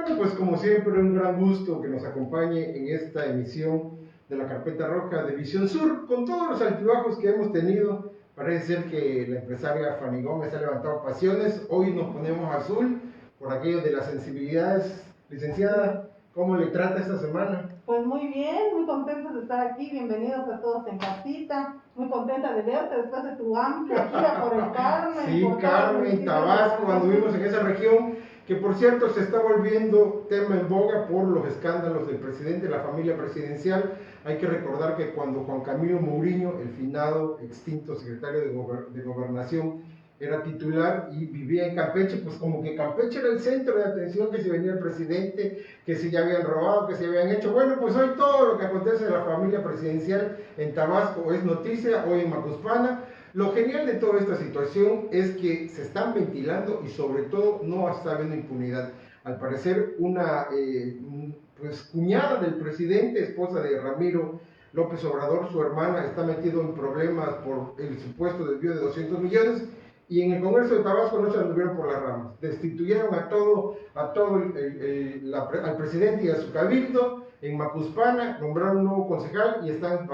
Bueno, pues como siempre, un gran gusto que nos acompañe en esta emisión de la Carpeta Roja de Visión Sur, con todos los altibajos que hemos tenido. Parece ser que la empresaria Fanny Gómez ha levantado pasiones. Hoy nos ponemos azul por aquello de las sensibilidades. Licenciada, ¿cómo le trata esta semana? Pues muy bien, muy contentos de estar aquí. Bienvenidos a todos en casita. Muy contenta de verte después de tu amplia gira por el Carmen. Sí, Carmen, Tabasco, anduvimos en esa región, que por cierto se está volviendo tema en boga por los escándalos del presidente, de la familia presidencial. Hay que recordar que cuando Juan Camilo Mourinho, el finado, extinto secretario de Gobernación, era titular y vivía en Campeche, pues como que Campeche era el centro de atención, que si venía el presidente, que si ya habían robado, que si habían hecho. Bueno, pues hoy todo lo que acontece en la familia presidencial en Tabasco es noticia, hoy en Macuspana. Lo genial de toda esta situación es que se están ventilando y sobre todo no está habiendo impunidad. Al parecer una pues cuñada del presidente, esposa de Ramiro López Obrador, su hermana, está metido en problemas por el supuesto desvío de 200 millones. Y en el Congreso de Tabasco no se anduvieron por las ramas, destituyeron al presidente y a su cabildo. En Macuspana nombraron un nuevo concejal y están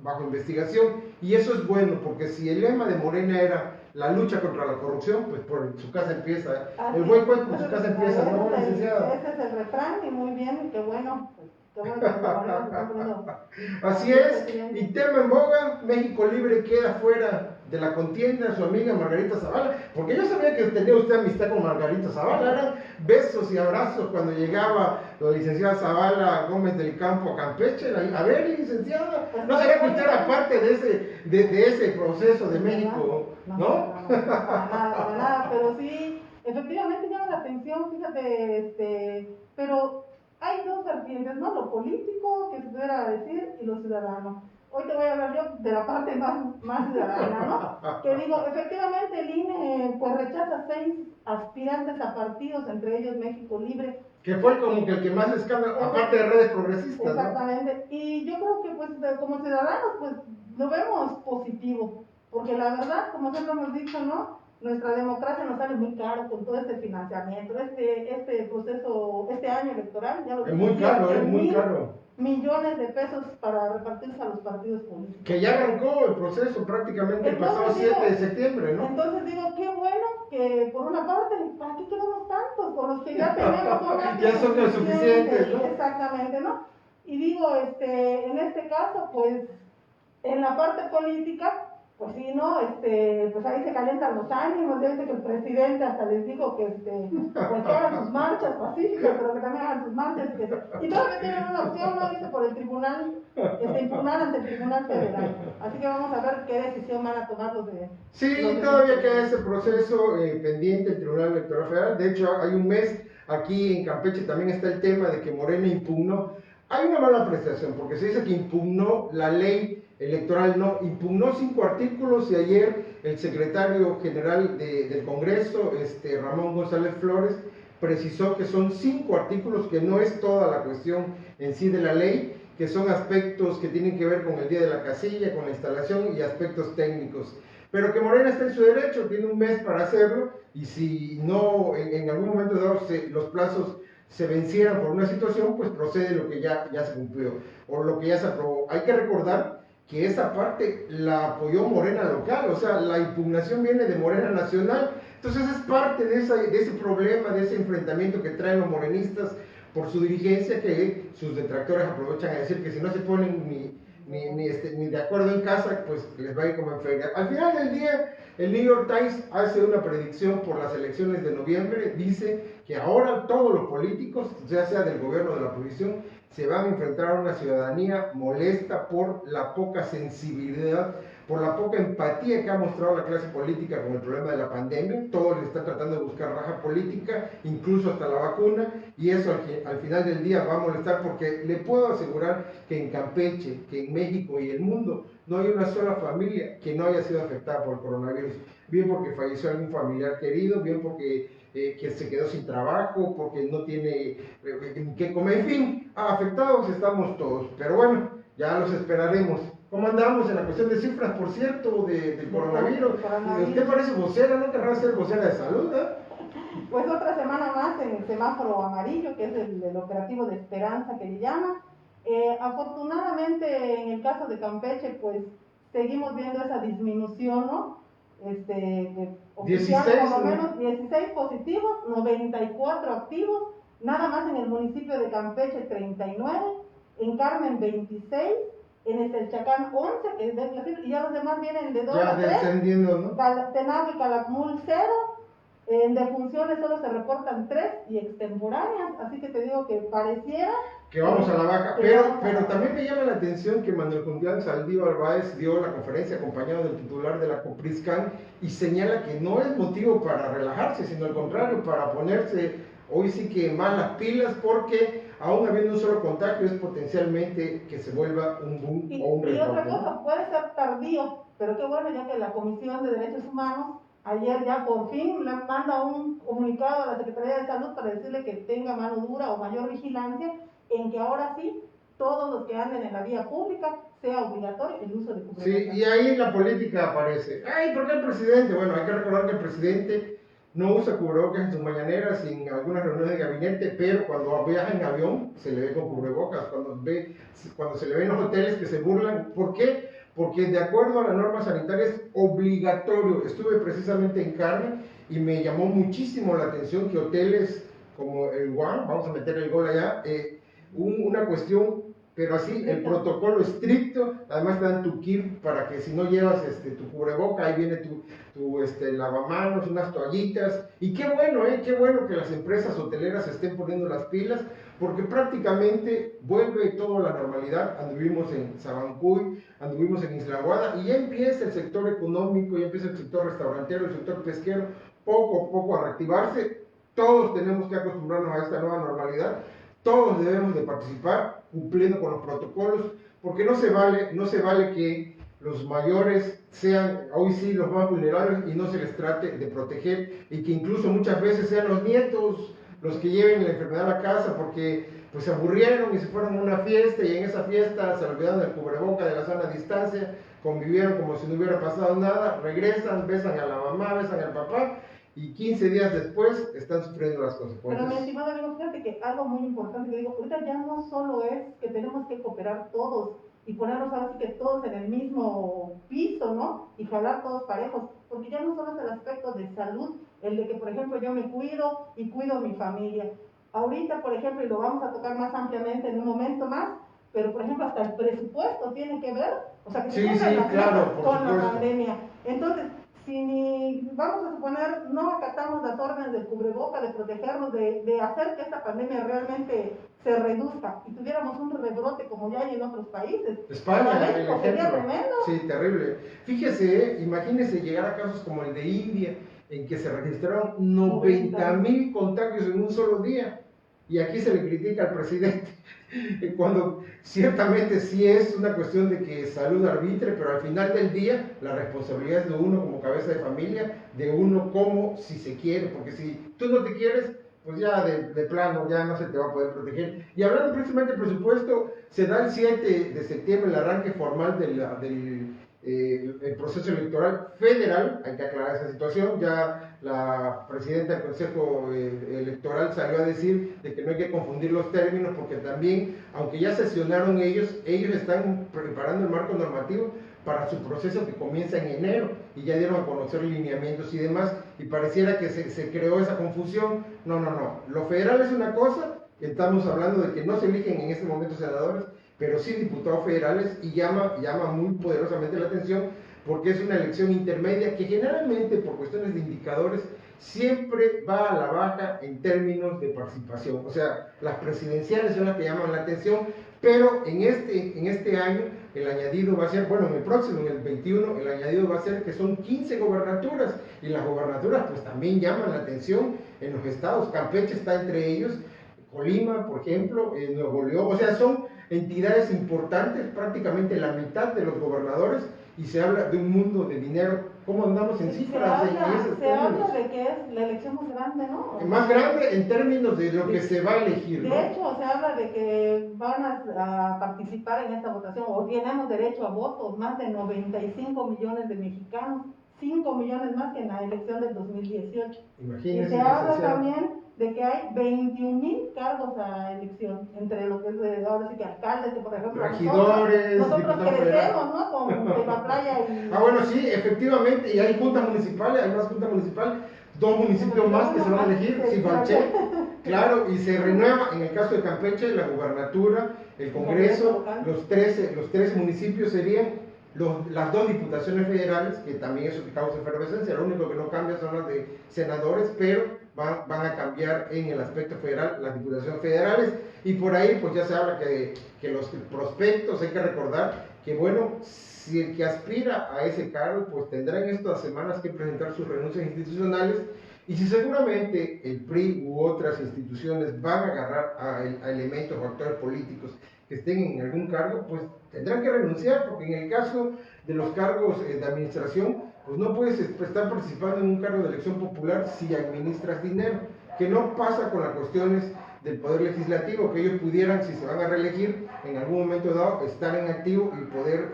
bajo investigación, y eso es bueno, porque si el lema de Morena era la lucha contra la corrupción, pues por su casa empieza, el buen cuento por su casa empieza, ¿no, licenciada? Ese es el refrán, y muy bien, qué bueno. Así es, y tema en boga, México Libre queda fuera de la contienda, su amiga Margarita Zavala, porque yo sabía que tenía usted amistad con Margarita Zavala, eran besos y abrazos cuando llegaba la licenciada Zavala Gómez del Campo a Campeche. A ver, licenciada, ¿no sería que usted era parte de ese proceso de México, no? Para nada, pero sí, efectivamente llama la atención, fíjate, pero hay dos vertientes, ¿no? Lo político, que se pudiera decir, y lo ciudadano. Hoy te voy a hablar yo de la parte más ciudadana, ¿no? Que digo, efectivamente el INE pues rechaza 6 aspirantes a partidos, entre ellos México Libre. Que fue como que el que más escándalo, aparte de redes progresistas, exactamente, ¿no? Y yo creo que pues como ciudadanos pues lo vemos positivo, porque la verdad, como siempre hemos dicho, ¿no? Nuestra democracia nos sale muy caro con todo este financiamiento, este proceso, este año electoral, ya lo es muy caro, es muy caro. Millones de pesos para repartirse a los partidos políticos. Que ya arrancó el proceso prácticamente el pasado 7 de septiembre, ¿no? Entonces digo, qué bueno que por una parte, ¿para qué queremos tantos? Con los que ya tenemos ya son los suficientes, ¿no? Exactamente, ¿no? Y digo, en este caso, pues, en la parte política, pues sí, ¿no? Pues ahí se calientan los ánimos. Ya viste que el presidente hasta les dijo que, pues que hagan sus marchas pacíficas, pero que también hagan sus marchas. Y todavía tienen una opción, ¿no? Dice, por el tribunal, impugnar ante el Tribunal Federal. Así que vamos a ver qué decisión van a tomar los de... Sí, todavía queda ese proceso pendiente el Tribunal Electoral Federal. De hecho, hay un mes aquí en Campeche también está el tema de que Morena impugnó. Hay una mala apreciación, porque se dice que impugnó la ley electoral, no, impugnó 5 artículos, y ayer el secretario general del Congreso, Ramón González Flores, precisó que son 5 artículos, que no es toda la cuestión en sí de la ley, que son aspectos que tienen que ver con el día de la casilla, con la instalación y aspectos técnicos. Pero que Morena está en su derecho, tiene un mes para hacerlo, y si no, en algún momento dado los plazos se vencieran por una situación, pues procede lo que ya se cumplió, o lo que ya se aprobó. Hay que recordar que esa parte la apoyó Morena local, o sea, la impugnación viene de Morena nacional. Entonces es parte de ese problema, de ese enfrentamiento que traen los morenistas por su dirigencia, que sus detractores aprovechan a decir que si no se ponen ni de acuerdo en casa, pues les va a ir como en feria. Al final del día, el New York Times hace una predicción por las elecciones de noviembre, dice que ahora todos los políticos, ya sea del gobierno o de la oposición, se van a enfrentar a una ciudadanía molesta por la poca sensibilidad, por la poca empatía que ha mostrado la clase política con el problema de la pandemia. Todos le están tratando de buscar raja política, incluso hasta la vacuna, y eso al final del día va a molestar, porque le puedo asegurar que en Campeche, que en México y el mundo, no hay una sola familia que no haya sido afectada por el coronavirus, bien porque falleció algún familiar querido, bien porque que se quedó sin trabajo, porque no tiene que comer, en fin, afectados estamos todos, pero bueno, ya los esperaremos. ¿Cómo andamos en la cuestión de cifras, por cierto, del coronavirus? Usted parece vocera, ¿no querrá ser vocera de salud, Pues otra semana más se semáforo amarillo, que es el operativo de esperanza que le llaman. Afortunadamente, en el caso de Campeche, pues seguimos viendo esa disminución, ¿no? Oficial, 16, por lo menos 16 positivos, 94 activos, nada más en el municipio de Campeche 39, en Carmen 26, en Estelchacán 11, que es de y ya los demás vienen de 2 a 3, descendiendo, ¿no? Tenabo y Calakmul 0, en defunciones solo se reportan 3 y extemporáneas, así que te digo que pareciera que vamos a la baja, pero también me llama la atención que Manuel Julián Saldívar Báez dio la conferencia acompañado del titular de la Copriscan y señala que no es motivo para relajarse, sino al contrario, para ponerse hoy sí que malas pilas, porque aún habiendo un solo contagio es potencialmente que se vuelva un boom o un retorno. Y otra retorno. cosa, puede ser tardío, pero qué bueno ya que la Comisión de Derechos Humanos ayer ya por fin le manda un comunicado a la Secretaría de Salud para decirle que tenga mano dura o mayor vigilancia en que ahora sí todos los que anden en la vía pública sea obligatorio el uso de cubrebocas. Sí, y ahí la política aparece. Ay, ¿por qué el presidente? Bueno, hay que recordar que el presidente no usa cubrebocas en sus mañaneras, en algunas reuniones de gabinete, pero cuando viaja en avión se le ve con cubrebocas, cuando se le ve en los hoteles que se burlan. ¿Por qué? Porque de acuerdo a la norma sanitaria es obligatorio. Estuve precisamente en Carmen y me llamó muchísimo la atención que hoteles como el One, vamos a meter el gol allá, una cuestión, pero así, el protocolo estricto, además te dan tu kit para que si no llevas tu cubreboca, ahí viene tu lavamanos, unas toallitas, y qué bueno que las empresas hoteleras estén poniendo las pilas, porque prácticamente vuelve todo a la normalidad. Anduvimos en Sabancuy, anduvimos en Isla Aguada, y ya empieza el sector económico, ya empieza el sector restaurantero, el sector pesquero, poco a poco a reactivarse. Todos tenemos que acostumbrarnos a esta nueva normalidad. Todos debemos de participar cumpliendo con los protocolos, porque no se vale que los mayores sean hoy sí los más vulnerables y no se les trate de proteger, y que incluso muchas veces sean los nietos los que lleven la enfermedad a la casa porque pues se aburrieron y se fueron a una fiesta y en esa fiesta se olvidaron del cubreboca, de la sana distancia, convivieron como si no hubiera pasado nada, regresan, besan a la mamá, besan al papá, y 15 días después están sufriendo las consecuencias. Pero mi estimado amigo, fíjate que algo muy importante que digo, ahorita ya no solo es que tenemos que cooperar todos y ponernos ahora sí que todos en el mismo piso, ¿no? Y jalar todos parejos, porque ya no solo es el aspecto de salud, el de que, por ejemplo, yo me cuido y cuido a mi familia. Ahorita, por ejemplo, y lo vamos a tocar más ampliamente en un momento más, pero por ejemplo hasta el presupuesto tiene que ver, o sea, que se cumplan claro, con la pandemia. Entonces, si vamos a suponer no acatamos las órdenes del cubreboca, de protegernos, de hacer que esta pandemia realmente se reduzca y tuviéramos un rebrote como ya hay en otros países. España, el ejemplo. Sería tremendo. Sí, terrible. Fíjese, imagínese llegar a casos como el de India, en que se registraron 90,000 contagios en un solo día. Y aquí se le critica al presidente, cuando ciertamente sí es una cuestión de que salud arbitre, pero al final del día la responsabilidad es de uno como cabeza de familia, de uno como si se quiere, porque si tú no te quieres, pues ya de plano ya no se te va a poder proteger. Y hablando precisamente del presupuesto, se da el 7 de septiembre el arranque formal del el proceso electoral federal. Hay que aclarar esa situación. Ya la presidenta del Consejo Electoral salió a decir de que no hay que confundir los términos, porque también, aunque ya sesionaron ellos están preparando el marco normativo para su proceso que comienza en enero, y ya dieron a conocer lineamientos y demás, y pareciera que se creó esa confusión. No, lo federal es una cosa, estamos hablando de que no se eligen en este momento senadores, pero sí diputados federales, y llama muy poderosamente la atención, porque es una elección intermedia que generalmente por cuestiones de indicadores siempre va a la baja en términos de participación. O sea, las presidenciales son las que llaman la atención, pero en este año el añadido va a ser, bueno, en el próximo, en el 21, el añadido va a ser que son 15 gobernaturas, y las gobernaturas pues también llaman la atención en los estados. Campeche está entre ellos, Colima, por ejemplo, Nuevo León, o sea, son entidades importantes, prácticamente la mitad de los gobernadores, y se habla de un mundo de dinero. ¿Cómo andamos en cifras? Se habla de que es la elección más grande, ¿no? Más grande en términos de lo que se va a elegir, ¿no? De hecho, se habla de que van a participar en esta votación, o tenemos derecho a votos, más de 95 millones de mexicanos, 5 millones más que en la elección del 2018. Imagínense. Y se habla también de que hay 21,000 cargos a elección, entre lo que es ahora sí que alcaldes, que por ejemplo regidores, nosotros crecemos, ¿no? Con la playa y... Ah, bueno, sí, efectivamente, y hay junta municipal, hay más junta municipal, 2 municipios más que se van a elegir, Sivalché, claro, y se renueva, en el caso de Campeche, la gubernatura, el Congreso, los 13 municipios serían las 2 diputaciones federales, que también eso causa efervescencia, lo único que no cambia son las de senadores, pero van a cambiar en el aspecto federal las diputaciones federales, y por ahí pues ya se habla que los prospectos, hay que recordar que bueno, si el que aspira a ese cargo pues tendrá en estas semanas que presentar sus renuncias institucionales, y si seguramente el PRI u otras instituciones van a agarrar a elementos o actores políticos que estén en algún cargo, pues tendrán que renunciar, porque en el caso de los cargos de administración, pues no puedes estar participando en un cargo de elección popular si administras dinero, que no pasa con las cuestiones del Poder Legislativo, que ellos pudieran, si se van a reelegir, en algún momento dado, estar en activo y poder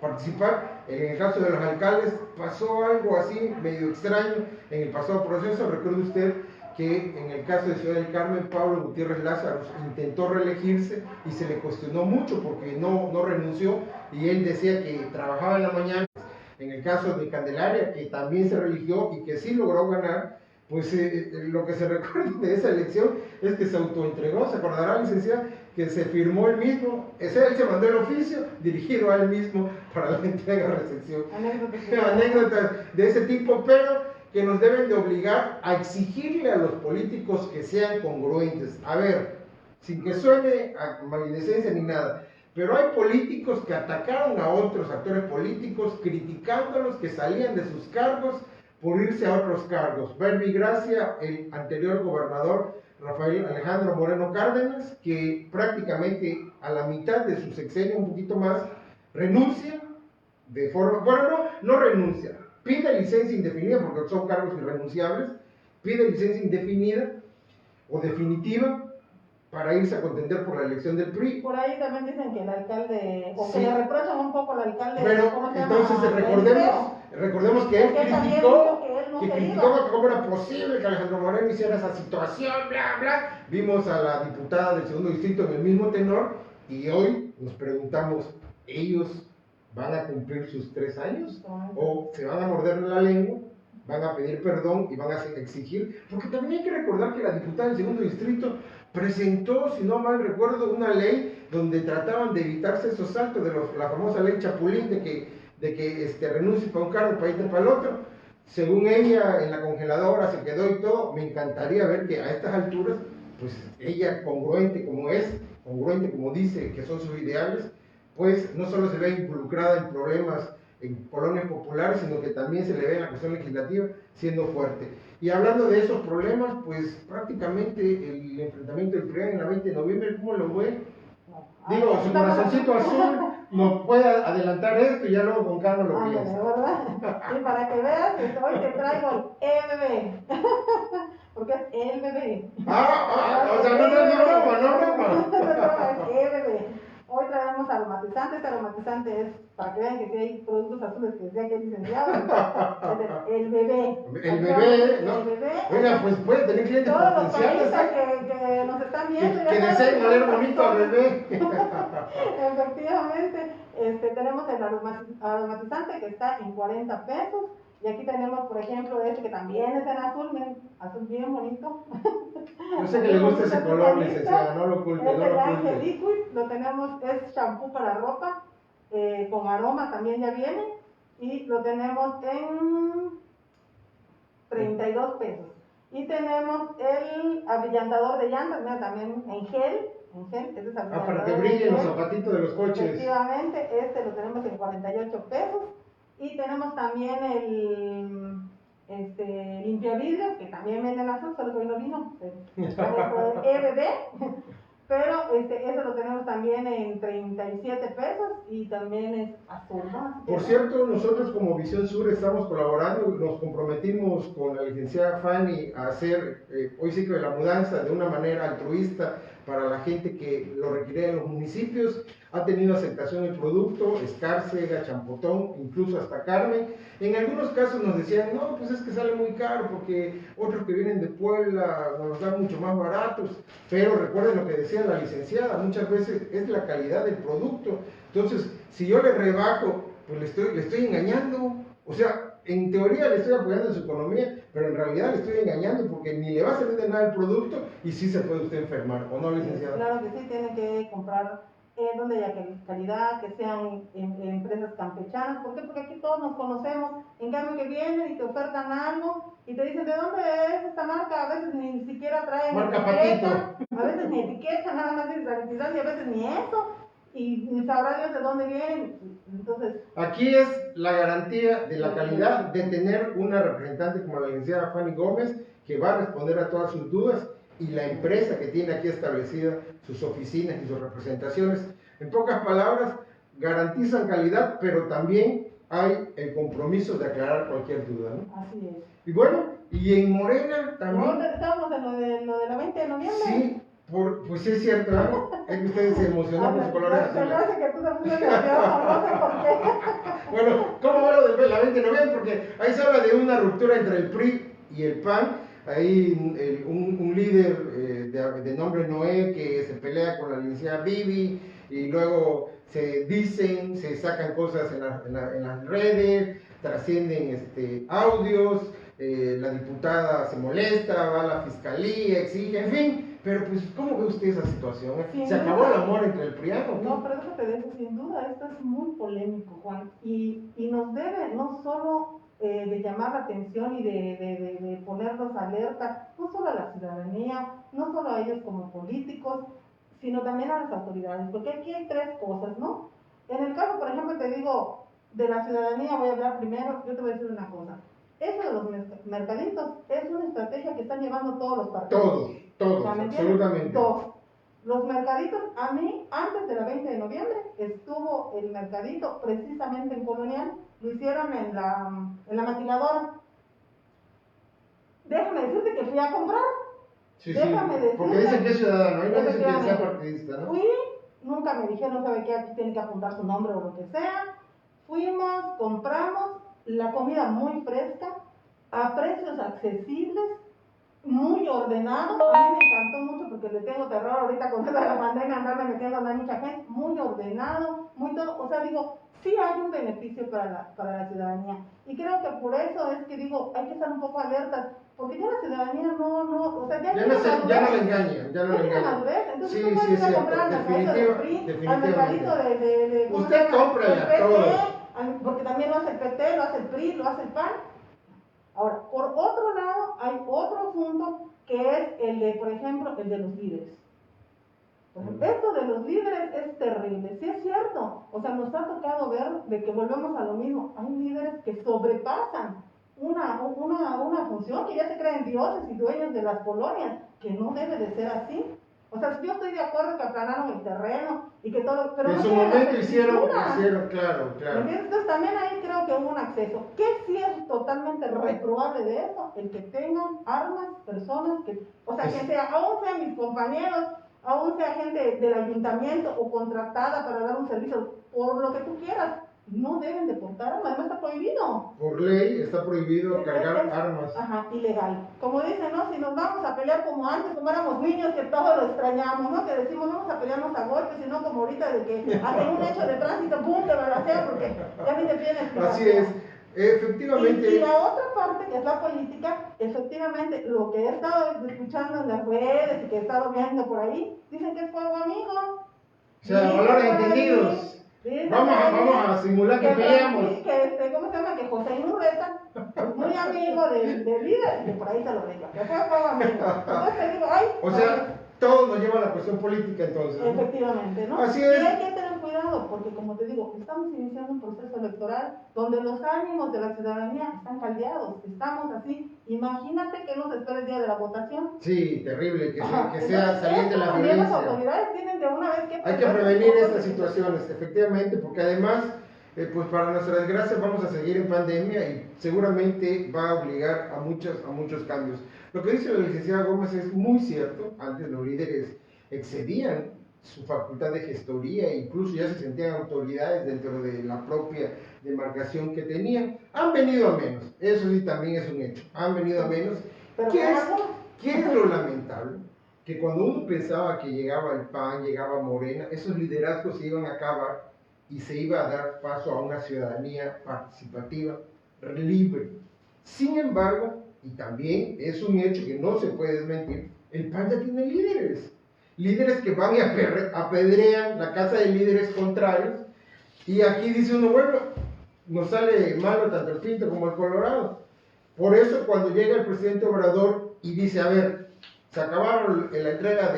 participar. En el caso de los alcaldes, pasó algo así, medio extraño, en el pasado proceso. Recuerde usted que en el caso de Ciudad del Carmen, Pablo Gutiérrez Lázaro intentó reelegirse y se le cuestionó mucho porque no renunció, y él decía que trabajaba en la mañana. En el caso de Candelaria, que también se religió y que sí logró ganar, pues lo que se recuerda de esa elección es que se autoentregó. Se acordará, licenciada, que se firmó él mismo, él se mandó el oficio dirigido a él mismo para la entrega-recepción. Anécdotas de ese tipo, pero que nos deben de obligar a exigirle a los políticos que sean congruentes. A ver, sin que suene a maledicencia ni nada, pero hay políticos que atacaron a otros actores políticos, criticándolos, que salían de sus cargos por irse a otros cargos. Verbigracia, el anterior gobernador Rafael Alejandro Moreno Cárdenas, que prácticamente a la mitad de su sexenio, un poquito más, renuncia de forma, bueno, no renuncia, pide licencia indefinida, porque son cargos irrenunciables, pide licencia indefinida o definitiva para irse a contender por la elección del PRI. Por ahí también dicen que el alcalde, o sí, que le reprochan un poco al alcalde. Pero entonces recordemos que él criticó, que cómo era posible que Alejandro Moreno hiciera esa situación, bla, bla. Vimos a la diputada del segundo distrito en el mismo tenor, y hoy nos preguntamos, ¿ellos van a cumplir sus 3 años? ¿O se van a morder la lengua, van a pedir perdón y van a exigir? Porque también hay que recordar que la diputada del segundo distrito presentó, si no mal recuerdo, una ley donde trataban de evitarse esos saltos de la famosa ley Chapulín, de que renuncie para un cargo, para irte para el otro. Según ella, en la congeladora se quedó y todo. Me encantaría ver que a estas alturas, pues ella, congruente como es, congruente como dice que son sus ideales, pues no solo se ve involucrada en problemas en colonias populares, sino que también se le ve en la cuestión legislativa siendo fuerte. Y hablando de esos problemas, pues prácticamente el enfrentamiento del PRI en la 20 de noviembre, ¿cómo lo ve? Digo, su corazoncito azul nos puede adelantar esto y ya luego con calma lo piensa. ¿Verdad? Y para que veas, hoy te traigo el bebé. Porque es el bebé. O sea, no broma. Es bebé. Hoy traemos aromatizante. Este aromatizante es para que vean que si hay productos azules que decía que es licenciado. El bebé. El bebé, ¿no? El bebé. Oiga, pues puede tener clientes potenciales. Todos los que nos están viendo. Que deseen oler bonito al bebé. Efectivamente, tenemos el aromatizante que está en 40 pesos. Y aquí tenemos, por ejemplo, este que también es en azul, miren, azul bien bonito. Yo sé que le gusta ese color, licenciada, no lo oculte, no lo oculte. Liquid, lo tenemos, es shampoo para ropa, con aroma también ya viene, y lo tenemos en 32 pesos. Y tenemos el abrillantador de llantas, mira, también en gel, este es para que brillen los zapatitos de los coches. Efectivamente, lo tenemos en 48 pesos. Y tenemos también el limpiavidrios, que también venden azul, solo que hoy no vino, EBB, pero eso lo tenemos también en 37 pesos y también es azul, ¿no? Por cierto, nosotros como Visión Sur estamos colaborando, nos comprometimos con la licenciada Fanny a hacer, hoy sí que la mudanza de una manera altruista para la gente que lo requiere en los municipios. Ha tenido aceptación el producto, Escárcega, Champotón, incluso hasta Carmen. En algunos casos nos decían, no, pues es que sale muy caro porque otros que vienen de Puebla nos dan mucho más baratos. Pero recuerden lo que decía la licenciada, muchas veces es la calidad del producto. Entonces, si yo le rebajo, pues le estoy engañando. O sea, en teoría le estoy apoyando en su economía, pero en realidad le estoy engañando porque ni le va a servir de nada el producto y sí se puede usted enfermar, ¿o no, licenciada? Claro que sí, tiene que comprar donde haya calidad, que sean empresas campechanas. ¿Por qué? Porque aquí todos nos conocemos. En cambio que vienen y te ofertan algo y te dicen, ¿de dónde es esta marca? A veces ni siquiera traen marca etiqueta, Patito. a veces ni etiqueta, nada más dice sanitizante y a veces ni eso. Y ni sabrá Dios de dónde vienen. Entonces, aquí es la garantía de la calidad de tener una representante como la licenciada Fanny Gómez que va a responder a todas sus dudas, y la empresa que tiene aquí establecida sus oficinas y sus representaciones. En pocas palabras, garantizan calidad, pero también hay el compromiso de aclarar cualquier duda, ¿no? Así es. Y bueno, y en Morena también. ¿No? Estábamos en lo de la 20 de noviembre. Sí, pues sí es cierto, ¿no? Es que ustedes se emocionan por su color azul. Se me hace que tú te pusiste nervioso, no sé por qué. Bueno, ¿cómo va lo del la 20 de noviembre? Porque ahí se habla de una ruptura entre el PRI y el PAN. Ahí un líder de nombre Noé que se pelea con la licenciada Bibi, y luego se sacan cosas en las redes, trascienden audios, la diputada se molesta, va a la fiscalía, exige, en fin. Pero pues, ¿cómo ve usted esa situación? ¿Se acabó el amor entre el priano? No, pero déjate de eso, sin duda, esto es muy polémico, Juan, y nos debe no solo de llamar la atención y de ponernos alerta, no solo a la ciudadanía, no solo a ellos como políticos, sino también a las autoridades, porque aquí hay tres cosas, ¿no? En el caso, por ejemplo, te digo, de la ciudadanía, voy a hablar primero, yo te voy a decir una cosa. Eso de los mercaditos es una estrategia que están llevando todos los partidos. Todos, absolutamente. Todos. Los mercaditos, a mí, antes de la 20 de noviembre, estuvo el mercadito precisamente en Colonial, lo hicieron en la maquiladora. Déjame decirte que fui a comprar. Sí, déjame decirte. Porque dicen que es ciudadano, ahí no dicen que sea partidista, ¿no? Fui, nunca me dijeron, ¿sabe qué? Aquí tiene que apuntar su nombre o lo que sea. Fuimos, compramos, la comida muy fresca, a precios accesibles, muy ordenado. A mí me encantó mucho porque le tengo terror ahorita con toda la pandemia, andarme metiendo a mucha gente. Muy ordenado, muy todo, o sea, digo, sí hay un beneficio para la ciudadanía, y creo que por eso es que digo, hay que estar un poco alertas, porque ya la ciudadanía o sea, ya no le engañan, ya no le engañan. Entonces sí, tú puedes ir a comprar al mercadito del PRI, al mercadito de usted compra ya todos, porque también lo hace el PT, lo hace el PRI, lo hace el PAN. Ahora, por otro lado, hay otro asunto que es el de, por ejemplo, el de los líderes. Esto de los líderes es terrible, sí es cierto. O sea, nos ha tocado ver de que volvemos a lo mismo. Hay líderes que sobrepasan una función, que ya se creen dioses y dueños de las colonias, que no debe de ser así. O sea, yo estoy de acuerdo que aplanaron el terreno y que todo, pero en no su momento hicieron, claro. Entonces también ahí creo que hubo un acceso. ¿Qué sí es totalmente reprobable de eso? El que tengan armas, personas que, o sea, que aún sean mis compañeros, aún sea gente del ayuntamiento o contratada para dar un servicio, por lo que tú quieras, no deben de portar armas, además está prohibido. Por ley está prohibido cargar armas. Ajá, ilegal. Como dicen, ¿no? Si nos vamos a pelear como antes, como éramos niños, que todos lo extrañamos, ¿no? Que decimos, vamos a pelearnos a golpes, sino como ahorita de que hacen un hecho de tránsito, ¡pum!, te balacean porque ya ni te piden explicación. Así es. Efectivamente. Y la otra parte, que es la política, efectivamente, lo que he estado escuchando en las redes y que he estado viendo por ahí, dicen que es fuego amigo. O sea, valores entendidos. Vamos a simular que peleamos. ¿Cómo se llama? Que José Inurreta es muy amigo del líder y que por ahí se lo diga. Que fue fuego amigo. Entonces te digo, ay. O sea, todo nos lleva a la cuestión política entonces, ¿no? Efectivamente, ¿no? Así es. Y hay que tener cuidado, porque como te digo, estamos iniciando un proceso electoral donde los ánimos de la ciudadanía están caldeados, estamos así. Imagínate que nos espera el día de la votación. Sí, terrible, que sea saliente la violencia. Las autoridades tienen de una vez que... Hay que prevenir estas situaciones, efectivamente, porque además, pues para nuestra desgracia vamos a seguir en pandemia y seguramente va a obligar a muchos cambios. Lo que dice la licenciada Gómez es muy cierto. Antes los líderes excedían su facultad de gestoría e incluso ya se sentían autoridades dentro de la propia demarcación que tenían. Han venido a menos, eso sí también es un hecho, han venido a menos. ¿Qué es lo lamentable? Que cuando uno pensaba que llegaba el PAN, llegaba Morena, esos liderazgos se iban a acabar y se iba a dar paso a una ciudadanía participativa, libre. Sin embargo, y también es un hecho que no se puede desmentir, el PAN ya tiene líderes que van y apedrean la casa de líderes contrarios, y aquí dice uno, bueno, nos sale malo tanto el Pinto como el Colorado. Por eso cuando llega el presidente Obrador y dice, a ver, se acabaron la entrega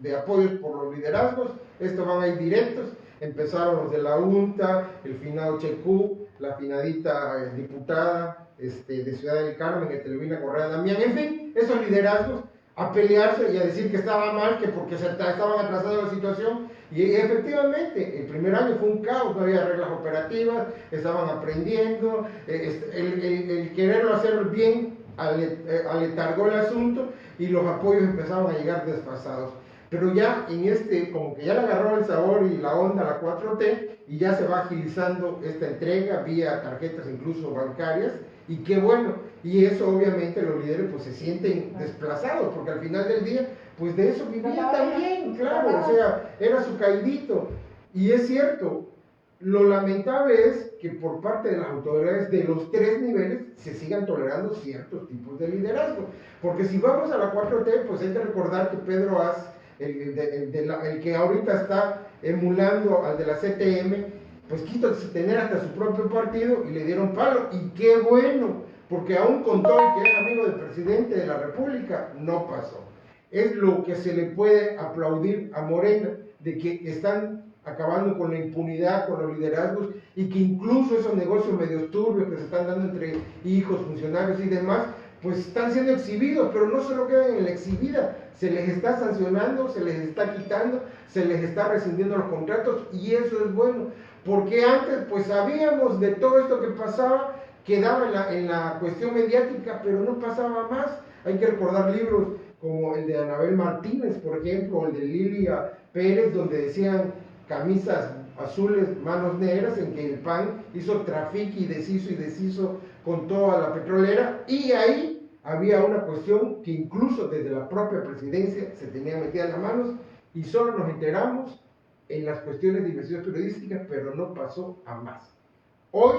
de apoyos por los liderazgos, estos van a ir directos, empezaron los de la UNTA, el finado Checú, la finadita diputada de Ciudad del Carmen, Etelvina Correa Damián, en fin, esos liderazgos a pelearse y a decir que estaba mal, que porque estaban atrasando la situación, y efectivamente, el primer año fue un caos, no había reglas operativas, estaban aprendiendo, el quererlo hacer bien aletargó el asunto y los apoyos empezaron a llegar desfasados. Pero ya como que ya le agarró el sabor y la onda a la 4T y ya se va agilizando esta entrega vía tarjetas incluso bancarias, y qué bueno, y eso obviamente los líderes pues se sienten desplazados, porque al final del día pues de eso vivían también, claro, o sea, era su caidito. Y es cierto, lo lamentable es que por parte de las autoridades de los tres niveles se sigan tolerando ciertos tipos de liderazgo, porque si vamos a la 4T, pues hay que recordar que Pedro Az, el que ahorita está emulando al de la CTM, pues quiso tener hasta su propio partido y le dieron palo, y qué bueno, porque aún con todo el que es amigo del presidente de la República, no pasó. Es lo que se le puede aplaudir a Morena, de que están acabando con la impunidad, con los liderazgos, y que incluso esos negocios medio turbios que se están dando entre hijos, funcionarios y demás, pues están siendo exhibidos, pero no solo quedan en la exhibida, se les está sancionando, se les está quitando, se les está rescindiendo los contratos, y eso es bueno, porque antes pues sabíamos de todo esto que pasaba, quedaba en la cuestión mediática, pero no pasaba más. Hay que recordar libros como el de Anabel Martínez, por ejemplo, o el de Lilia Pérez, donde decían camisas azules, manos negras, en que el PAN hizo trafique y deshizo con toda la petrolera, y ahí había una cuestión que incluso desde la propia presidencia se tenía metida en las manos, y solo nos enteramos en las cuestiones de investigación periodística, pero no pasó a más. Hoy,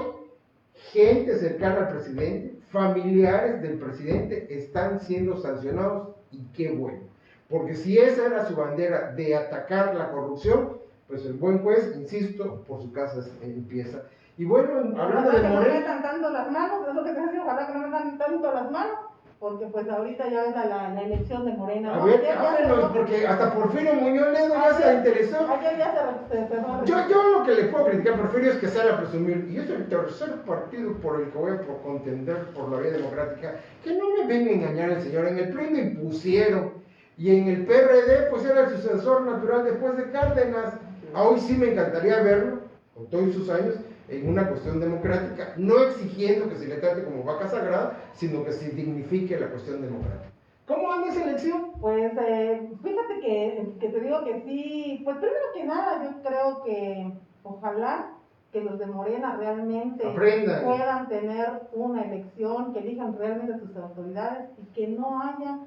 gente cercana al presidente, familiares del presidente, están siendo sancionados, y qué bueno, porque si esa era su bandera de atacar la corrupción, pues el buen juez, insisto, por su casa empieza. Y bueno, hablando de Morena, no metan tanto las manos, es lo que te decía, ojalá que no metan tanto las manos, porque pues ahorita ya es la elección de Morena, ¿no? A ver, háblenos, porque hasta Porfirio Muñoz Ledo ya se interesó. Ayer ya se cerró. Yo lo que le puedo criticar a Porfirio es que sale a presumir, y es el tercer partido por el que voy a contender por la vía democrática, que no me venga a engañar el señor. En el PRI me impusieron, y en el PRD pues era el sucesor natural después de Cárdenas. Hoy sí me encantaría verlo, con todos sus años, en una cuestión democrática, no exigiendo que se le trate como vaca sagrada, sino que se dignifique la cuestión democrática. ¿Cómo anda esa elección? Pues fíjate que te digo que sí, pues primero que nada yo creo que ojalá que los de Morena realmente aprendan, puedan tener una elección, que elijan realmente a sus autoridades y que no haya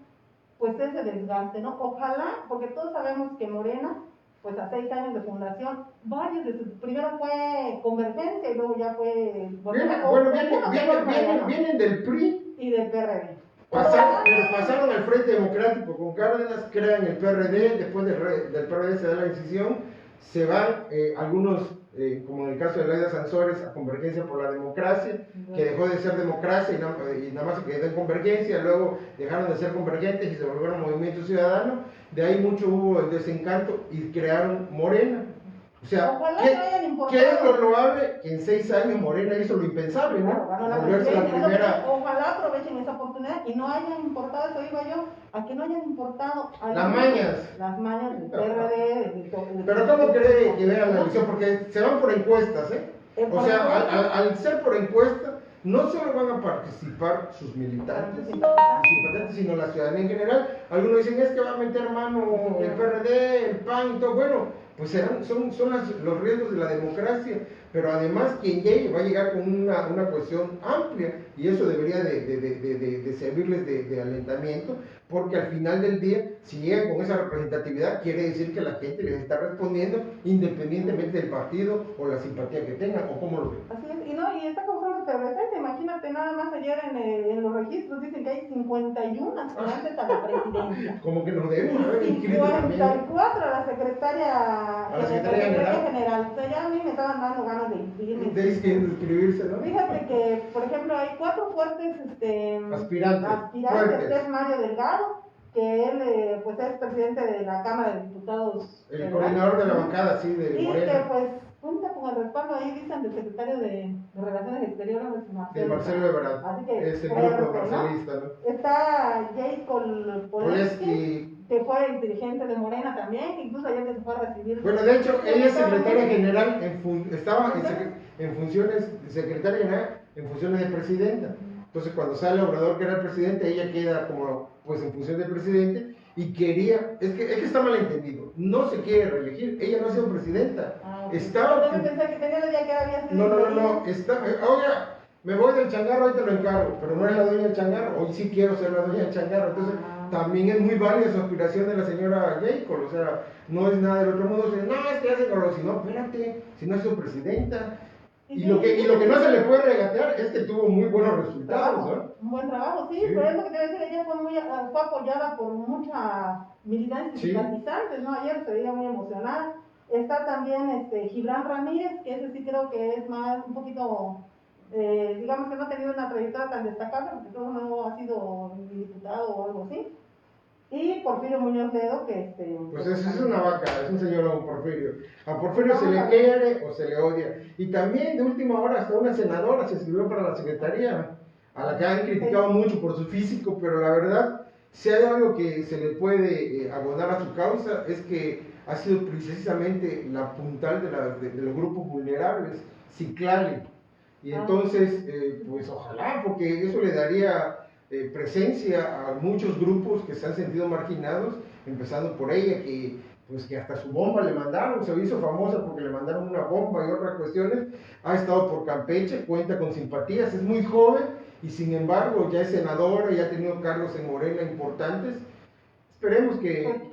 pues ese desgaste, ¿no? Ojalá, porque todos sabemos que Morena, pues a 6 años de fundación, varios de sus, primero fue Convergencia y luego ya fue... Vienen del PRI y del PRD. Pasaron al Frente Democrático con Cárdenas, crean el PRD, después del PRD se da la decisión, se van algunos, como en el caso de Laida Sansores, a Convergencia por la Democracia, que dejó de ser democracia y nada más se quedó en Convergencia, luego dejaron de ser convergentes y se volvieron Movimiento Ciudadano, de ahí mucho hubo el desencanto y crearon Morena. O sea, ¿qué es lo loable? Que en 6 años Morena hizo lo impensable, ¿no? Volverse la primera. Ojalá aprovechen esa oportunidad y no hayan importado, eso iba yo, a que no hayan importado las mañas del PRD. Pero ¿cómo cree que vean la elección? Porque se van por encuestas, ¿eh? O sea, al ser por encuesta, no solo van a participar sus militantes y simpatizantes, sino la ciudadanía en general. Algunos dicen, es que va a meter mano el PRD, el PAN y todo. Bueno, pues son los riesgos de la democracia, pero además quien llegue va a llegar con una cuestión amplia, y eso debería de servirles de alentamiento, porque al final del día, si llegan con esa representatividad, quiere decir que la gente les está respondiendo independientemente del partido o la simpatía que tengan, o cómo lo ven. Así es, y está causando efervescencia. Imagínate, nada más ayer en los registros dicen que hay 51 aspirantes a la presidencia. Como que nos debemos haber inscrito también. 54 a la secretaria general. O sea, ya a mí me estaban dando ganas de inscribirme. De inscribirse, ¿no? Fíjate que, por ejemplo, hay 4 fuertes aspirantes. Que es Mario Delgado, que él pues es presidente de la Cámara de Diputados. El coordinador de la bancada, sí, de y Morena. Que pues cuenta con el respaldo, ahí dicen, del secretario de Relaciones Exteriores, de Marcelo Ebrard. Así que es el grupo marcelista, ¿no? Está Jay Poleski, que fue el dirigente de Morena también, que incluso ayer que se fue a recibir. Bueno, de hecho, ella es secretaria general, estaba en funciones de secretaria general, en funciones de presidenta. Entonces, cuando sale Obrador, que era el presidente, ella queda como, pues, en función de presidente, y quería, es que está mal entendido, no se quiere reelegir, ella no ha sido presidenta. Okay. Estaba... Yo pensé que tenía la idea que había sido... No, oiga, me voy del changarro, ahí te lo encargo, pero no es la dueña del changarro, hoy sí quiero ser la dueña del changarro. Entonces, también es muy válida su aspiración de la señora Jacob, o sea, no es nada del otro mundo. No, es que ya se conoce, no, espérate, si no es su presidenta. Y lo que no se le puede regatear es que tuvo muy buenos resultados, ¿no? Un buen trabajo, sí, pero es lo que te voy a decir, ella fue apoyada por mucha militantes y simpatizantes, ¿no? Ayer se veía muy emocionada. Está también Gibran Ramírez, que ese sí creo que es más, un poquito, digamos que no ha tenido una trayectoria tan destacable, porque todo no ha sido diputado o algo así. Y Porfirio Muñoz Ledo, que pues es una vaca, es un señor Porfirio. A Porfirio se le quiere o se le odia. Y también de última hora hasta una senadora se escribió para la secretaría, a la que han criticado mucho por su físico, pero la verdad, si hay algo que se le puede abonar a su causa, es que ha sido precisamente la puntal de los grupos vulnerables, Ciclali. Y entonces, pues ojalá, porque eso le daría presencia a muchos grupos que se han sentido marginados, empezando por ella, que hasta su bomba le mandaron, se hizo famosa porque le mandaron una bomba y otras cuestiones. Ha estado por Campeche, cuenta con simpatías, es muy joven y sin embargo ya es senadora y ha tenido cargos en Morena importantes. Esperemos que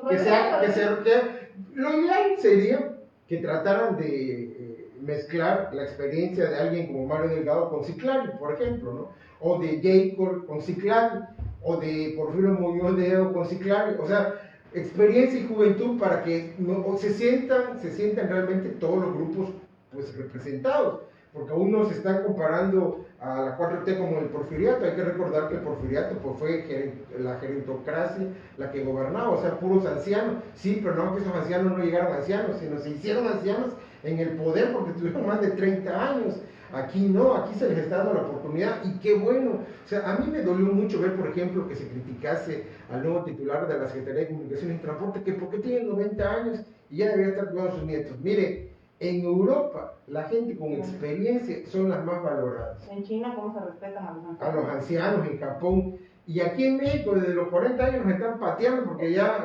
lo ideal sería que trataran de mezclar la experiencia de alguien como Mario Delgado con Ciclali, por ejemplo, ¿no? O de Jacob con Ciclali, o de Porfirio Muñoz Ledo con Ciclali, o sea, experiencia y juventud para que se sientan realmente todos los grupos pues representados, porque aún no se están comparando a la 4T como el porfiriato. Hay que recordar que el porfiriato pues fue la gerontocracia la que gobernaba, o sea, puros ancianos. Sí, pero no que esos ancianos no llegaron ancianos, sino se hicieron ancianos en el poder porque tuvieron más de 30 años. Aquí no, aquí se les está dando la oportunidad y qué bueno. O sea, a mí me dolió mucho ver, por ejemplo, que se criticase al nuevo titular de la Secretaría de Comunicaciones y Transporte, que porque tiene 90 años y ya debería estar cuidando a sus nietos. Mire, en Europa, la gente con experiencia son las más valoradas. En China, ¿cómo se respetan a los ancianos? A los ancianos, en Japón. Y aquí en México, desde los 40 años nos están pateando porque ya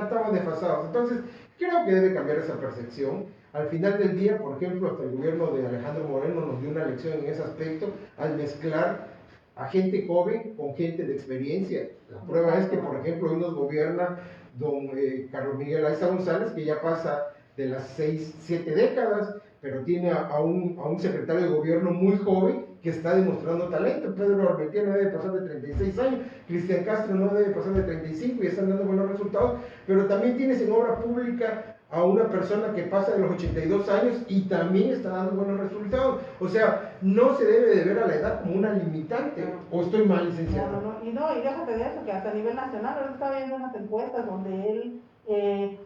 estamos desfasados. Entonces, creo que debe cambiar esa percepción. Al final del día, por ejemplo, hasta el gobierno de Alejandro Moreno nos dio una lección en ese aspecto al mezclar a gente joven con gente de experiencia. La prueba es que, por ejemplo, hoy nos gobierna don Carlos Miguel Aiza González, que ya pasa de las 6, 7 décadas, pero tiene a un secretario de gobierno muy joven que está demostrando talento. Pedro Armentia no debe pasar de 36 años, Cristian Castro no debe pasar de 35 y están dando buenos resultados, pero también tienes en obra pública a una persona que pasa de los 82 años y también está dando buenos resultados. O sea, no se debe de ver a la edad como una limitante. ¿O estoy mal, licenciado? No, y déjate de eso, que hasta a nivel nacional, ahora está viendo unas encuestas donde él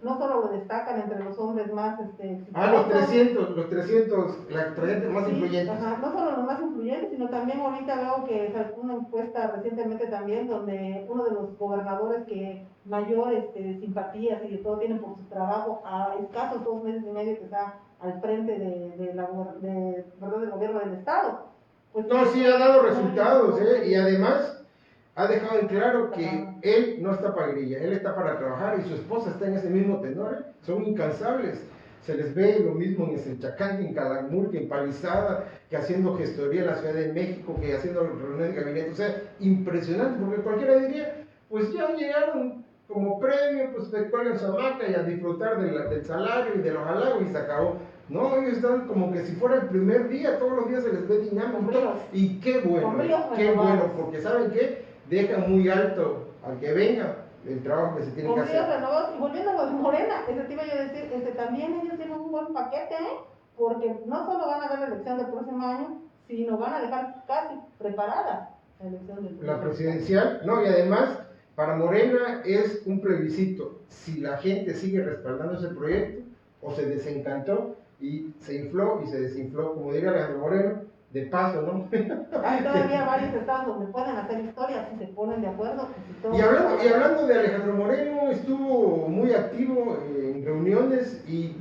no solo lo destacan entre los hombres más los 300 más influyentes. Ajá, no solo los más influyentes, sino también ahorita veo que sacó una encuesta recientemente también donde uno de los gobernadores que mayor simpatías y de todo tienen por su trabajo, a escasos 2 meses y medio que está al frente del gobierno del estado, pues... No, sí ha dado resultados, y además ha dejado en claro que él no está para grilla, él está para trabajar y su esposa está en ese mismo tenor, son incansables. Se les ve lo mismo en Sechacán, en Calakmul, que en Palizada, que haciendo gestoría en la Ciudad de México, que haciendo reuniones de gabinete. O sea, impresionante, porque cualquiera diría, pues ya llegaron como premio, pues se cuelgan su hamaca y a disfrutar del salario y de los halagos y se acabó. No, ellos están como que si fuera el primer día, todos los días se les ve dinámico. Y qué bueno, porque ¿saben qué? Dejan muy alto al que venga el trabajo que se tiene que hacer. Renovados. Y volviendo a los de Morena, te iba yo a decir, también ellos tienen un buen paquete, porque no solo van a ver la elección del próximo año, sino van a dejar casi preparada la elección del próximo año. La presidencial, no, y además, para Morena es un plebiscito. Si la gente sigue respaldando ese proyecto, o se desencantó y se infló y se desinfló, como diría Alejandro Moreno, de paso, ¿no? Hay todavía varios estados donde pueden hacer historias si se ponen de acuerdo. Y hablando de Alejandro Moreno, estuvo muy activo en reuniones y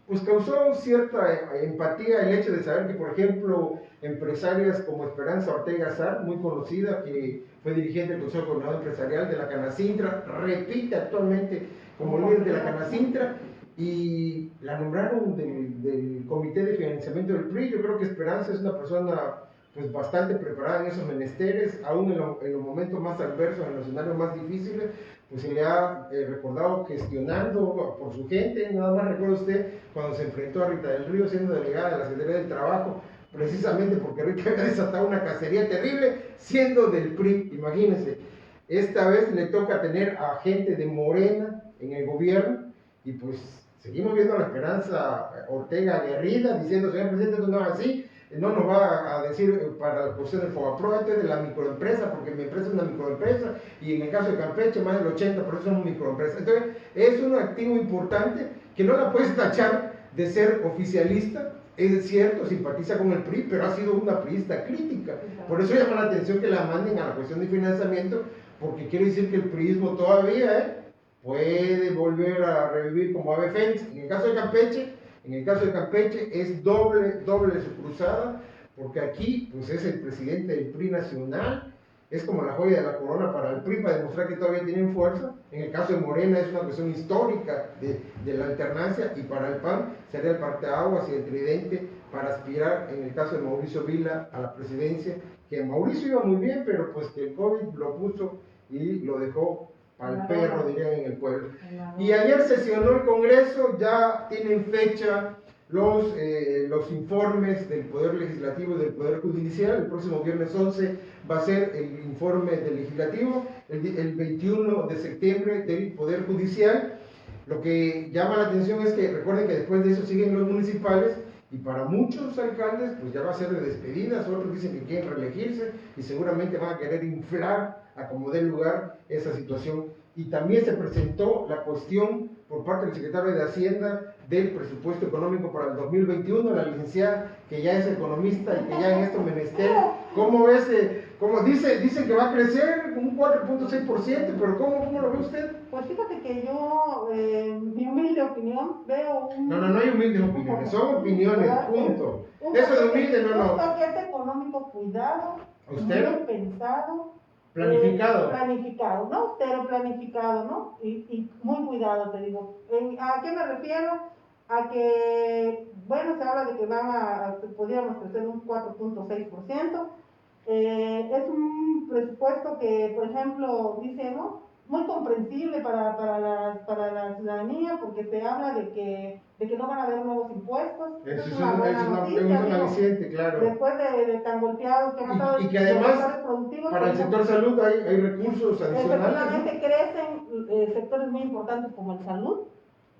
pues causó cierta empatía el hecho de saber que, por ejemplo, empresarias como Esperanza Ortega Azar, muy conocida, que fue dirigente del Consejo Coordinador Empresarial de la Canacintra, repite actualmente como líder de la Canacintra, y la nombraron del Comité de Financiamiento del PRI. Yo creo que Esperanza es una persona pues bastante preparada en esos menesteres, aún en los momentos más adversos, en los escenarios más difíciles, pues se le ha recordado gestionando por su gente. Nada más recuerda usted cuando se enfrentó a Rita del Río siendo delegada de la Secretaría del Trabajo, precisamente porque Rita había desatado una cacería terrible siendo del PRI, imagínense. Esta vez le toca tener a gente de Morena en el gobierno y pues seguimos viendo a la Esperanza Ortega aguerrida diciendo, señor presidente, esto no es así, no nos va a decir para la cuestión del FOBAPROA, esto es de la microempresa, porque mi empresa es una microempresa, y en el caso de Campeche más del 80% son microempresas. Entonces, es un activo importante que no la puedes tachar de ser oficialista. Es cierto, simpatiza con el PRI, pero ha sido una priista crítica. Por eso llama la atención que la manden a la cuestión de financiamiento, porque quiere decir que el priismo todavía puede volver a revivir como ave fénix. En el caso de Campeche es doble su cruzada, porque aquí pues es el presidente del PRI nacional, es como la joya de la corona para el PRI, para demostrar que todavía tienen fuerza. En el caso de Morena es una cuestión histórica de la alternancia, y para el PAN sería el parteaguas y el tridente para aspirar, en el caso de Mauricio Vila, a la presidencia, que Mauricio iba muy bien, pero pues que el COVID lo puso y lo dejó al perro, dirían en el pueblo. Y ayer sesionó el Congreso, ya tienen fecha los informes del Poder Legislativo y del Poder Judicial. El próximo viernes 11 va a ser el informe del Legislativo, el 21 de septiembre del Poder Judicial. Lo que llama la atención es que recuerden que después de eso siguen los municipales, y para muchos alcaldes pues ya va a ser de despedidas, otros dicen que quieren reelegirse y seguramente van a querer inflar a como dé lugar esa situación. Y también se presentó la cuestión por parte del secretario de Hacienda del presupuesto económico para el 2021, la licenciada que ya es economista y que ya en esto menester, ¿cómo ves? Como dice que va a crecer un 4.6%, pero ¿cómo lo ve usted? Pues fíjate que yo, mi humilde opinión, veo un... No hay humildes opiniones, son opiniones, punto. Eso de humilde no. Un paquete económico cuidado, ¿Austero? bien pensado. Planificado, no austero, planificado, ¿no? Y muy cuidado, te digo. ¿A qué me refiero? A que, bueno, se habla de que podríamos crecer un 4.6%. Es un presupuesto que, por ejemplo, dice, ¿no? Muy comprensible para la ciudadanía, porque te habla de que no van a haber nuevos impuestos. Eso es una buena noticia, claro. Después de tan golpeados que han estado y que además para el sector salud hay recursos adicionales. Efectivamente crecen sectores muy importantes como el salud,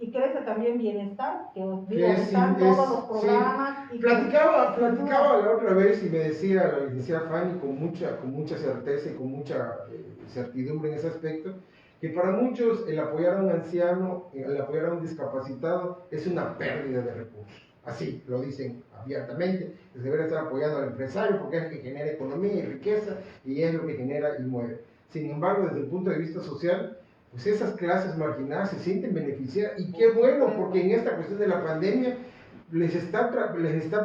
y crece también bienestar, están todos los programas. Sí. Platicaba la otra vez y me decía la licenciada Fanny con mucha certeza y con mucha certidumbre en ese aspecto, que para muchos el apoyar a un anciano, el apoyar a un discapacitado es una pérdida de recursos. Así lo dicen abiertamente, que se debería estar apoyando al empresario porque es el que genera economía y riqueza y es lo que genera y mueve. Sin embargo, desde el punto de vista social, pues esas clases marginadas se sienten beneficiadas, y qué bueno, porque en esta cuestión de la pandemia les está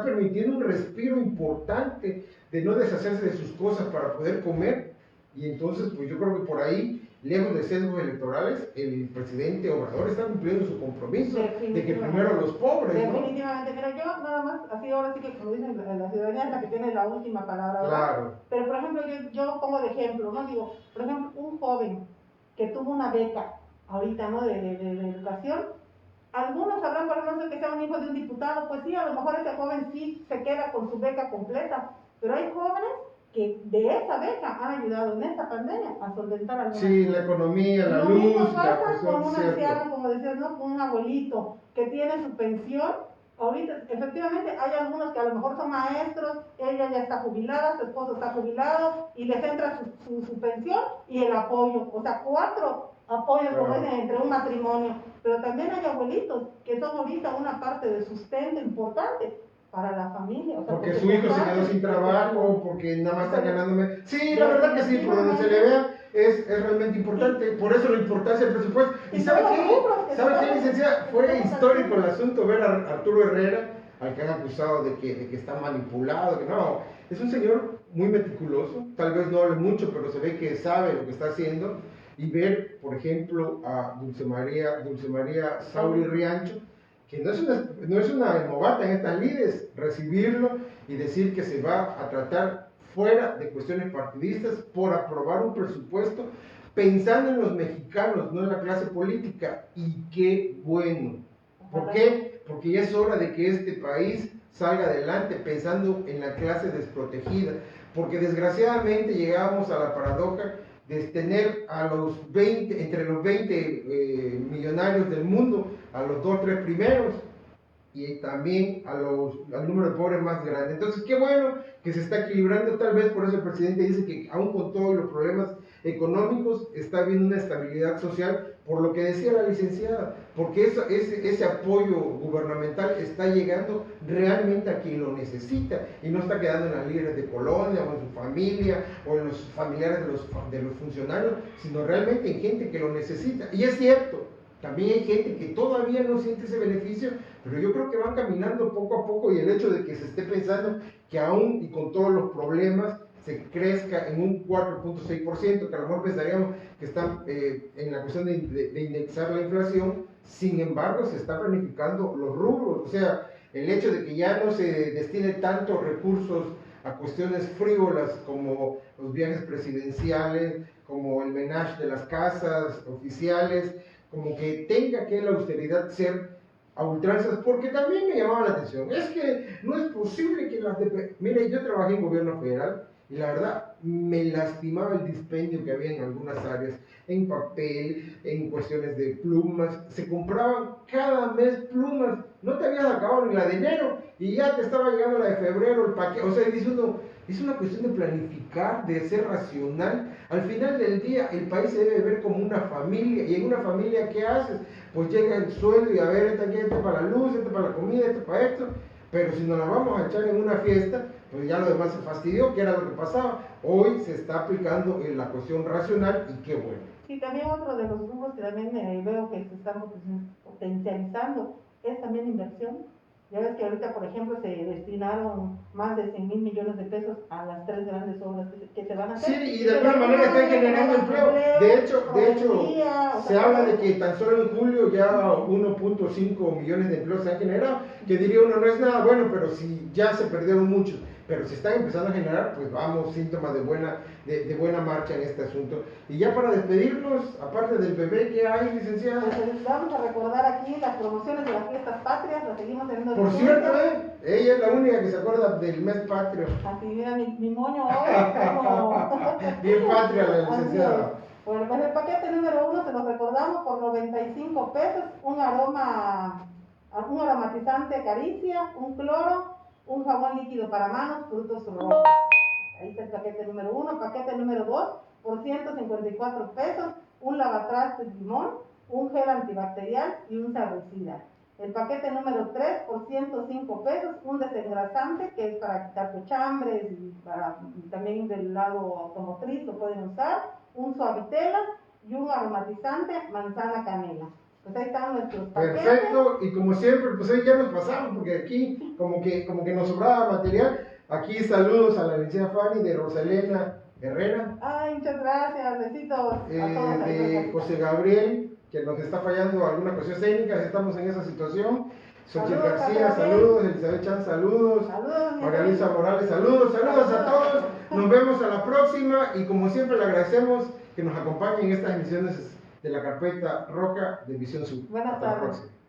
permitiendo un respiro importante de no deshacerse de sus cosas para poder comer. Y entonces, pues yo creo que por ahí, lejos de sesgos electorales, el presidente Obrador está cumpliendo su compromiso de que primero los pobres, definitivamente, pero yo nada más, así ahora sí que como dicen, la ciudadanía es la que tiene la última palabra, ¿verdad? Claro. Pero por ejemplo, yo pongo de ejemplo, ¿no? Digo, por ejemplo, un joven que tuvo una beca ahorita, ¿no? De educación, algunos sabrán, por ejemplo, que sea un hijo de un diputado, pues sí, a lo mejor ese joven sí se queda con su beca completa, pero hay jóvenes que de esa beca han ayudado en esta pandemia a solventar alguna. Sí, la economía, la luz. Lo mismo pasa con un cierto. anciano, como decías, ¿no? Con un abuelito que tiene su pensión. Ahorita, efectivamente, hay algunos que a lo mejor son maestros, ella ya está jubilada, su esposo está jubilado, y les entra su pensión y el apoyo. O sea, 4 apoyos, como dicen, entre un matrimonio. Pero también hay abuelitos que son ahorita una parte de sustento importante para la familia. O sea, porque su hijo se quedó sin trabajo, porque nada más está ganándome. Sí, la verdad que sí, por donde se le vea es realmente importante. Por eso la importancia del presupuesto. ¿Y sabe qué? ¿Sabe qué, licenciada? Fue histórico el asunto ver a Arturo Herrera, al que han acusado de que está manipulado, que no. Es un señor muy meticuloso, tal vez no hable mucho, pero se ve que sabe lo que está haciendo. Y ver, por ejemplo, a Dulce María Sauri Riancho, que no es una novata en estas lides, recibirlo y decir que se va a tratar fuera de cuestiones partidistas por aprobar un presupuesto pensando en los mexicanos, no en la clase política. Y qué bueno. ¿Por qué? Porque ya es hora de que este país salga adelante pensando en la clase desprotegida, porque desgraciadamente llegamos a la paradoja de tener a entre los 20 millonarios del mundo, a los 2 o 3 primeros, y también al número de pobres más grande. Entonces, qué bueno que se está equilibrando, tal vez por eso el presidente dice que aún con todos los problemas económicos está habiendo una estabilidad social, por lo que decía la licenciada, porque ese apoyo gubernamental está llegando realmente a quien lo necesita y no está quedando en las líderes de colonia o en su familia o en los familiares de los funcionarios, sino realmente en gente que lo necesita. Y es cierto, también hay gente que todavía no siente ese beneficio, pero yo creo que van caminando poco a poco, y el hecho de que se esté pensando que aún y con todos los problemas se crezca en un 4.6%, que a lo mejor pensaríamos que están en la cuestión de indexar la inflación, sin embargo se está planificando los rubros, o sea, el hecho de que ya no se destine tantos recursos a cuestiones frívolas como los viajes presidenciales, como el menage de las casas oficiales, como que tenga que la austeridad ser a ultranzas, porque también me llamaba la atención, es que no es posible que mire, yo trabajé en gobierno federal y la verdad me lastimaba el dispendio que había en algunas áreas, en papel, en cuestiones de plumas, se compraban cada mes plumas, no te habías acabado ni la de enero y ya te estaba llegando la de febrero, el paquete, o sea, dice uno, es una cuestión de planificar, de ser racional. Al final del día el país se debe ver como una familia, y en una familia ¿qué haces? Pues llega el sueldo y a ver, esto para la luz, esto para la comida, esto para esto, pero si nos la vamos a echar en una fiesta, pues ya lo demás se fastidió, que era lo que pasaba. Hoy se está aplicando la cuestión racional y qué bueno. Sí, también otro de los rubros que también veo que se están potencializando es también inversión. Ya ves que ahorita, por ejemplo, se destinaron más de 100,000 millones de pesos a las 3 grandes obras que se van a hacer. Sí, y de alguna manera están generando empleo. De hecho, se habla de que tan solo en julio ya 1.5 millones de empleos se han generado, que diría uno, no es nada bueno, pero si ya se perdieron muchos, pero si están empezando a generar, pues vamos, síntomas de buena marcha en este asunto. Y ya para despedirnos, aparte del bebé, ¿qué hay, licenciada? Pues vamos a recordar aquí las promociones de las fiestas patrias, las seguimos teniendo. Por cierto, ella es la única que se acuerda del mes patrio. Así, mira, mi moño hoy como... Bien patria la licenciada. Bueno, pues el paquete número 1 se los recordamos por 95 pesos, un aromatizante Caricia, un cloro, un jabón líquido para manos, frutos rojos. Ahí está el paquete número 1. Paquete número 2 por 154 pesos, un lavatrastes limón, un gel antibacterial y un herbicida. El paquete número 3 por 105 pesos, un desengrasante que es para quitar cochambres y también del lado automotriz lo pueden usar, un suavitela y un aromatizante manzana canela. Pues ahí están nuestros paquetes. Perfecto, y como siempre, pues ahí ya nos pasamos, porque aquí como que nos sobraba material. Aquí saludos a la licenciada Fanny de Rosalena Herrera. Ay, muchas gracias, besitos a todos. De José Gabriel, que nos está fallando alguna cuestión técnica, estamos en esa situación. Xochitl García, saludos. Elizabeth Chan, saludos. María Luisa Morales, saludos a todos. Nos vemos a la próxima y como siempre le agradecemos que nos acompañen en estas emisiones de la carpeta roja de Visión Sur. Buenas Hasta la tardes. próxima.